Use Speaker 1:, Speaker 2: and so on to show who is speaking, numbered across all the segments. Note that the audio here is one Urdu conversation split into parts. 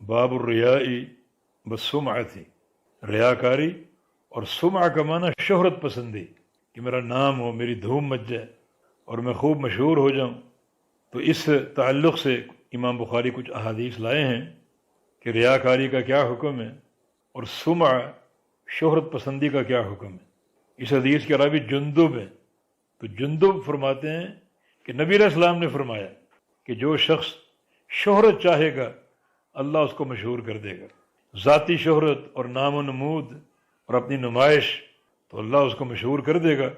Speaker 1: باب الریائی والسمعتی، ریاکاری اور سمع کا معنی شہرت پسندی، کہ میرا نام ہو، میری دھوم مچ جائے اور میں خوب مشہور ہو جاؤں۔ تو اس تعلق سے امام بخاری کچھ احادیث لائے ہیں کہ ریاکاری کا کیا حکم ہے اور سمع شہرت پسندی کا کیا حکم ہے۔ اس حدیث کے راوی جندب ہیں، تو جندب فرماتے ہیں کہ نبی علیہ السلام نے فرمایا کہ جو شخص شہرت چاہے گا اللہ اس کو مشہور کر دے گا، ذاتی شہرت اور نام و نمود اور اپنی نمائش، تو اللہ اس کو مشہور کر دے گا،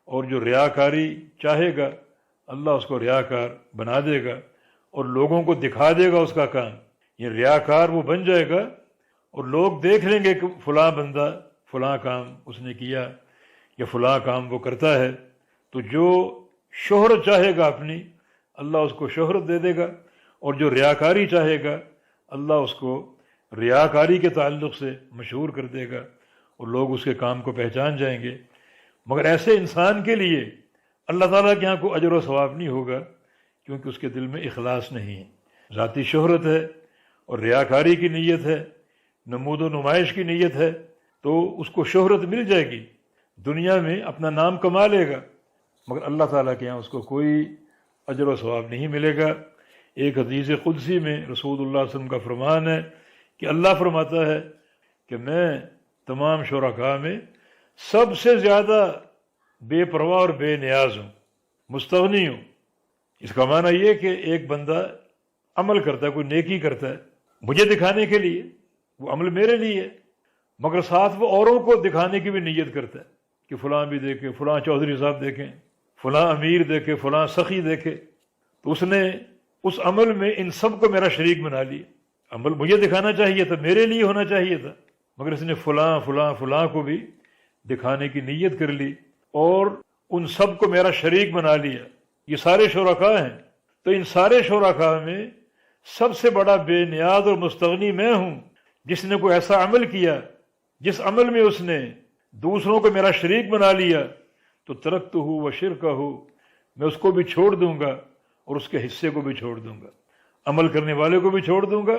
Speaker 1: اور جو ریاکاری چاہے گا اللہ اس کو ریاکار بنا دے گا اور لوگوں کو دکھا دے گا اس کا کام۔ یہ ریاکار وہ بن جائے گا اور لوگ دیکھ لیں گے کہ فلاں بندہ فلاں کام اس نے کیا یا فلاں کام وہ کرتا ہے۔ تو جو شہرت چاہے گا اپنی، اللہ اس کو شہرت دے دے گا، اور جو ریاکاری چاہے گا اللہ اس کو ریاکاری کے تعلق سے مشہور کر دے گا اور لوگ اس کے کام کو پہچان جائیں گے۔ مگر ایسے انسان کے لیے اللہ تعالیٰ کے یہاں کوئی اجر و ثواب نہیں ہوگا، کیونکہ اس کے دل میں اخلاص نہیں ہے، ذاتی شہرت ہے اور ریاکاری کی نیت ہے، نمود و نمائش کی نیت ہے، تو اس کو شہرت مل جائے گی، دنیا میں اپنا نام کما لے گا، مگر اللہ تعالیٰ کے یہاں اس کو کوئی اجر و ثواب نہیں ملے گا۔ ایک حدیث قدسی میں رسول اللہ صلی اللہ علیہ وسلم کا فرمان ہے کہ اللہ فرماتا ہے کہ میں تمام شرکاء میں سب سے زیادہ بے پرواہ اور بے نیاز ہوں، مستغنی ہوں۔ اس کا معنی یہ کہ ایک بندہ عمل کرتا ہے، کوئی نیکی کرتا ہے مجھے دکھانے کے لیے، وہ عمل میرے لیے ہے، مگر ساتھ وہ اوروں کو دکھانے کی بھی نیت کرتا ہے کہ فلاں بھی دیکھے، فلاں چودھری صاحب دیکھیں، فلاں امیر دیکھے، فلاں سخی دیکھے، تو اس نے اس عمل میں ان سب کو میرا شریک بنا لیا۔ عمل مجھے دکھانا چاہیے تھا، میرے لیے ہونا چاہیے تھا، مگر اس نے فلاں فلاں فلاں کو بھی دکھانے کی نیت کر لی اور ان سب کو میرا شریک بنا لیا۔ یہ سارے شرکاء ہیں، تو ان سارے شرکاء میں سب سے بڑا بے نیاز اور مستغنی میں ہوں، جس نے کوئی ایسا عمل کیا جس عمل میں اس نے دوسروں کو میرا شریک بنا لیا، تو ترکتہ و شرکہ، میں اس کو بھی چھوڑ دوں گا اور اس کے حصے کو بھی چھوڑ دوں گا، عمل کرنے والے کو بھی چھوڑ دوں گا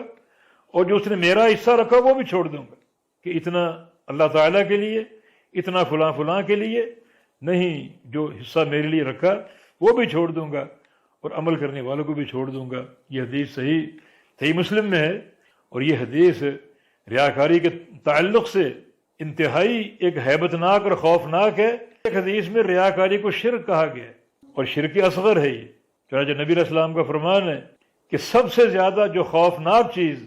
Speaker 1: اور جو اس نے میرا حصہ رکھا وہ بھی چھوڑ دوں گا، کہ اتنا اللہ تعالیٰ کے لیے، اتنا فلاں فلاں کے لیے نہیں، جو حصہ میرے لیے رکھا وہ بھی چھوڑ دوں گا اور عمل کرنے والوں کو بھی چھوڑ دوں گا۔ یہ حدیث صحیح مسلم میں ہے، اور یہ حدیث ریاکاری کے تعلق سے انتہائی ایک ہیبت ناک اور خوفناک ہے۔ ایک حدیث میں ریاکاری کو شرک کہا گیا ہے اور شرک اصغر ہے یہ، چنانچہ نبی علیہ السلام کا فرمان ہے کہ سب سے زیادہ جو خوفناک چیز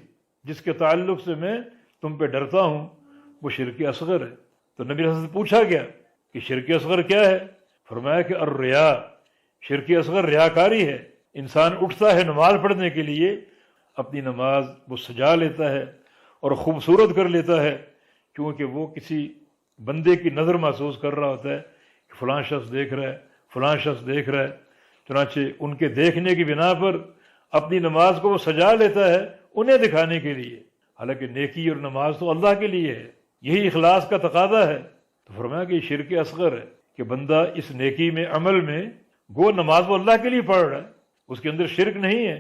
Speaker 1: جس کے تعلق سے میں تم پہ ڈرتا ہوں وہ شرک اصغر ہے۔ تو نبی علیہ السلام سے پوچھا گیا کہ شرک اصغر کیا ہے؟ فرمایا کہ الریا، شرک اصغر ریاکاری ہے۔ انسان اٹھتا ہے نماز پڑھنے کے لیے، اپنی نماز وہ سجا لیتا ہے اور خوبصورت کر لیتا ہے، کیونکہ وہ کسی بندے کی نظر محسوس کر رہا ہوتا ہے کہ فلاں شخص دیکھ رہا ہے، فلاں شخص دیکھ رہا ہے، چنانچہ ان کے دیکھنے کی بنا پر اپنی نماز کو وہ سجا لیتا ہے انہیں دکھانے کے لیے، حالانکہ نیکی اور نماز تو اللہ کے لیے ہے، یہی اخلاص کا تقاضا ہے۔ تو فرمایا کہ یہ شرک اصغر ہے کہ بندہ اس نیکی میں، عمل میں، گو نماز وہ اللہ کے لیے پڑھ رہا ہے، اس کے اندر شرک نہیں ہے،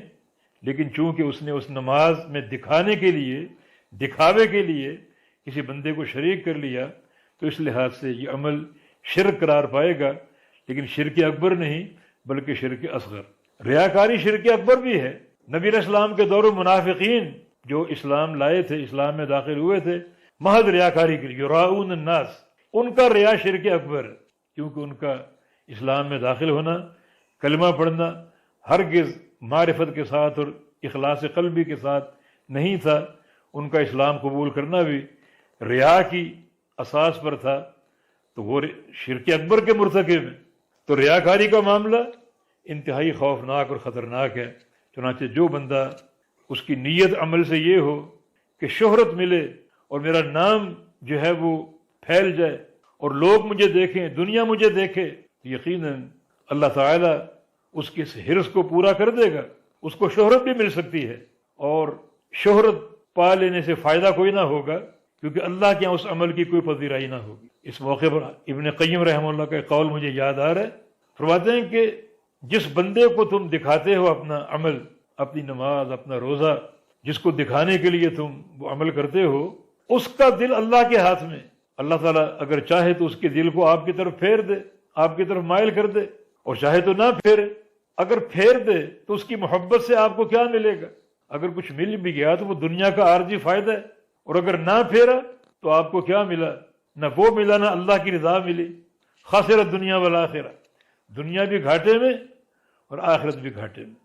Speaker 1: لیکن چونکہ اس نے اس نماز میں دکھانے کے لیے، دکھاوے کے لیے کسی بندے کو شریک کر لیا، تو اس لحاظ سے یہ عمل شرک قرار پائے گا، لیکن شرک اکبر نہیں بلکہ شرک اصغر۔ ریاکاری شرک اکبر بھی ہے۔ نبی علیہ السلام کے دور منافقین جو اسلام لائے تھے، اسلام میں داخل ہوئے تھے، محض ریاکاری کے لیے، یراؤن الناس، ان کا ریا شرک اکبر ہے، کیونکہ ان کا اسلام میں داخل ہونا، کلمہ پڑھنا ہرگز معرفت کے ساتھ اور اخلاص قلبی کے ساتھ نہیں تھا، ان کا اسلام قبول کرنا بھی ریا کی اساس پر تھا، تو وہ شرک اکبر کے مرتکب ہیں۔ تو ریاکاری کا معاملہ انتہائی خوفناک اور خطرناک ہے۔ چنانچہ جو بندہ، اس کی نیت عمل سے یہ ہو کہ شہرت ملے اور میرا نام جو ہے وہ پھیل جائے اور لوگ مجھے دیکھیں، دنیا مجھے دیکھے، یقیناً اللہ تعالیٰ اس کی اس حرص کو پورا کر دے گا، اس کو شہرت بھی مل سکتی ہے، اور شہرت پا لینے سے فائدہ کوئی نہ ہوگا، کیونکہ اللہ کے یہاں اس عمل کی کوئی پذیرائی نہ ہوگی۔ اس موقع پر ابن قیم رحمہ اللہ کا ایک قول مجھے یاد آ رہا ہے، فرماتے ہیں کہ جس بندے کو تم دکھاتے ہو اپنا عمل، اپنی نماز، اپنا روزہ، جس کو دکھانے کے لیے تم وہ عمل کرتے ہو، اس کا دل اللہ کے ہاتھ میں۔ اللہ تعالیٰ اگر چاہے تو اس کے دل کو آپ کی طرف پھیر دے، آپ کی طرف مائل کر دے، اور چاہے تو نہ پھیرے۔ اگر پھیر دے تو اس کی محبت سے آپ کو کیا ملے گا؟ اگر کچھ مل بھی گیا تو وہ دنیا کا عارضی فائدہ ہے، اور اگر نہ پھیرا تو آپ کو کیا ملا؟ نہ وہ ملا، نہ اللہ کی رضا ملی۔ خسرت دنیا والآخرہ، دنیا بھی گھاٹے میں اور آخرت بھی گھاٹے میں۔